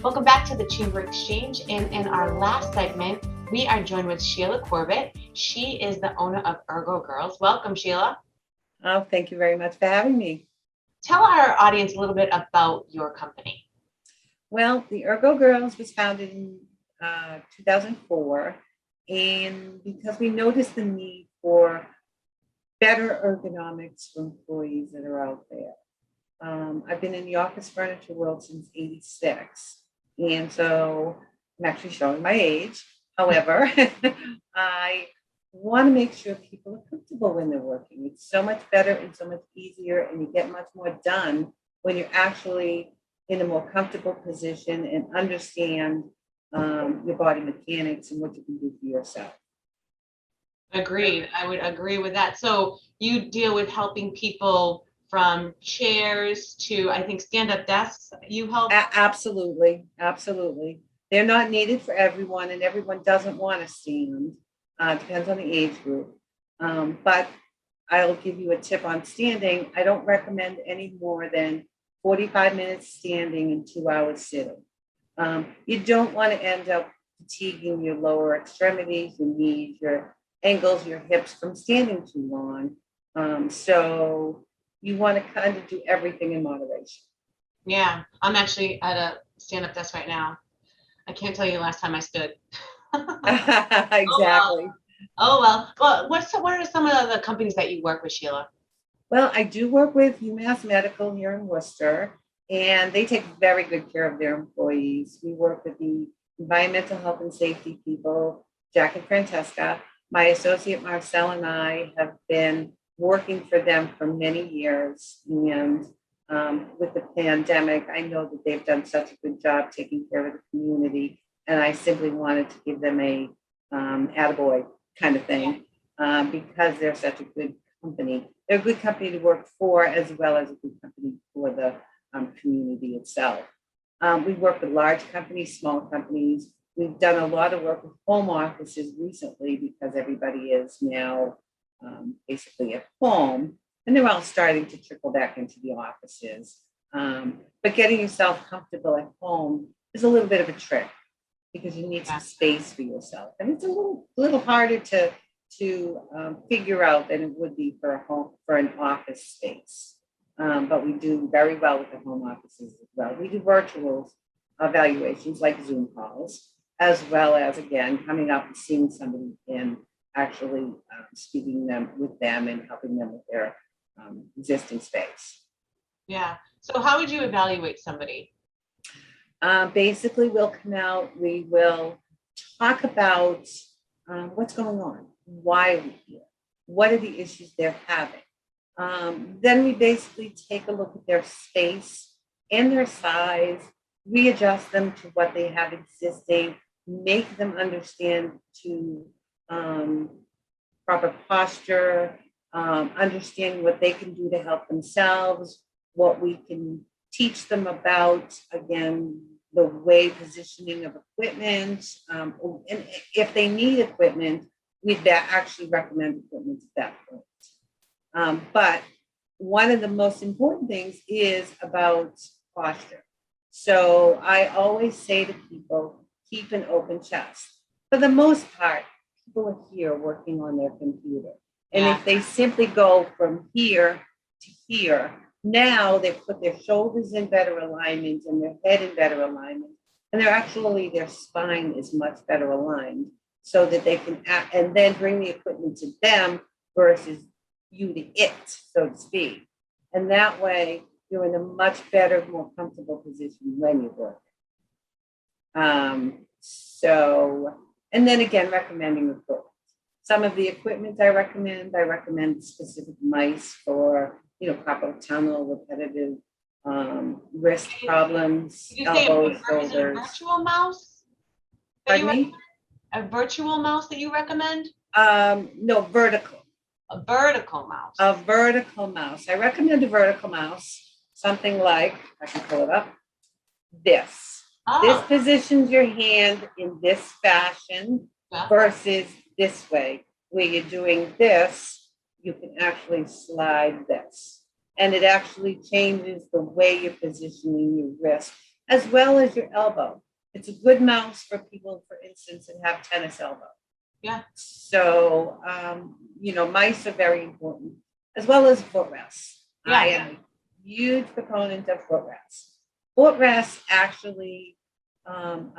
Welcome back to the Chamber Exchange. And in our last segment, we are joined with Sheila Corbett. She is the owner of Ergo Girls. Welcome, Sheila. Oh, thank you very much for having me. Tell our audience a little bit about your company. Well, the Ergo Girls was founded in 2004, and because we noticed the need for better ergonomics for employees that are out there. I've been in the office furniture world since '86, and so I'm actually showing my age. However, I want to make sure people are comfortable when they're working. It's so much better and so much easier, and you get much more done when you're actually in a more comfortable position and understand your body mechanics and what you can do for yourself. Agreed. I would agree with that. So you deal with helping people from chairs to, I think, stand-up desks. You help. Absolutely, absolutely. They're not needed for everyone, and everyone doesn't want to stand. Depends on the age group. But I'll give you a tip on standing. I don't recommend any more than 45 minutes standing and 2 hours sitting. You don't want to end up fatiguing your lower extremities, your knees, your ankles, your hips from standing too long. So you want to kind of do everything in moderation. Yeah, I'm actually at a stand-up desk right now. I can't tell you the last time I stood. Exactly. Oh well. Well, what are some of the companies that you work with, Sheila? Well, I do work with UMass Medical here in Worcester, and they take very good care of their employees. We work with the environmental health and safety people, Jack and Francesca. My associate Marcel and I have been working for them for many years. And with the pandemic, I know that they've done such a good job taking care of the community. And I simply wanted to give them a attaboy kind of thing because they're such a good company. They're a good company to work for as well as a good company for the community itself. We work with large companies, small companies. We've done a lot of work with home offices recently because everybody is now basically at home, and they're all starting to trickle back into the offices. But getting yourself comfortable at home is a little bit of a trick because you need some space for yourself, and it's a little harder to figure out than it would be for an office space. But we do very well with the home offices as well. We do virtual evaluations like Zoom calls, as well as, again, coming up and seeing somebody and actually speaking with them and helping them with their existing space. Yeah. So how would you evaluate somebody? Basically, we'll come out, we will talk about what's going on, why we're here, what are the issues they're having. Then we basically take a look at their space and their size, readjust them to what they have existing, make them understand to proper posture, understanding what they can do to help themselves, what we can teach them about, again, the way positioning of equipment. And if they need equipment, we'd actually recommend equipment at that point. But one of the most important things is about posture. So I always say to people, keep an open chest. For the most part, people are here working on their computer. And if they simply go from here to here, now they've put their shoulders in better alignment and their head in better alignment. And their spine is much better aligned so that they can and then bring the equipment to them versus you to it, so to speak. And that way you're in a much better, more comfortable position when you're working. And then again, recommending equipment. Some of the equipment I recommend specific mice for, carpal tunnel, repetitive wrist problems, elbows, shoulders. Is it a virtual mouse? Pardon me? A virtual mouse that you recommend? No, vertical. A vertical mouse. A vertical mouse. I recommend a vertical mouse, something like, I can pull it up, this. This positions your hand in this fashion versus this way. Where you're doing this, you can actually slide this. And it actually changes the way you're positioning your wrist. as well as your elbow. It's a good mouse for people, for instance, that have tennis elbow. Yeah. So, mice are very important, as well as footrests. Yeah. I am a huge proponent of footrests. Footrests actually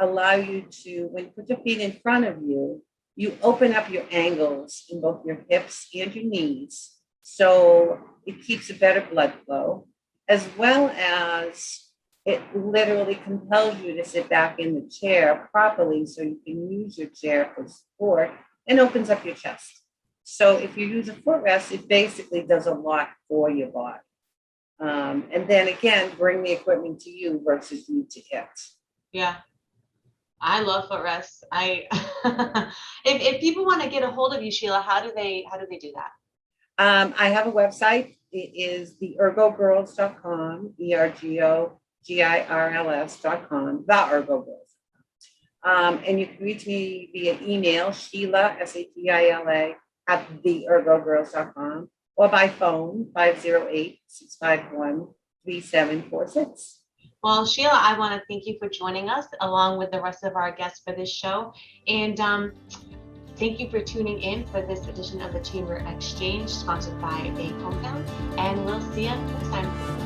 allow you to, when you put your feet in front of you, you open up your angles in both your hips and your knees. So it keeps a better blood flow, as well as it literally compels you to sit back in the chair properly so you can use your chair for support and opens up your chest. So if you use a footrest, it basically does a lot for your body. And then again, bring the equipment to you versus you to it. Yeah. I love footrests. If people want to get a hold of you, Sheila, how do they do that? I have a website. It is the ergogirls.com, ERGOGIRLS.com, the Ergo Girls. And you can reach me via email, Sheila, SHEILA, at theergogirls.com, or by phone, 508-651-3746. Well, Sheila, I want to thank you for joining us along with the rest of our guests for this show. And thank you for tuning in for this edition of the Chamber Exchange, sponsored by Bay Compound. And we'll see you next time.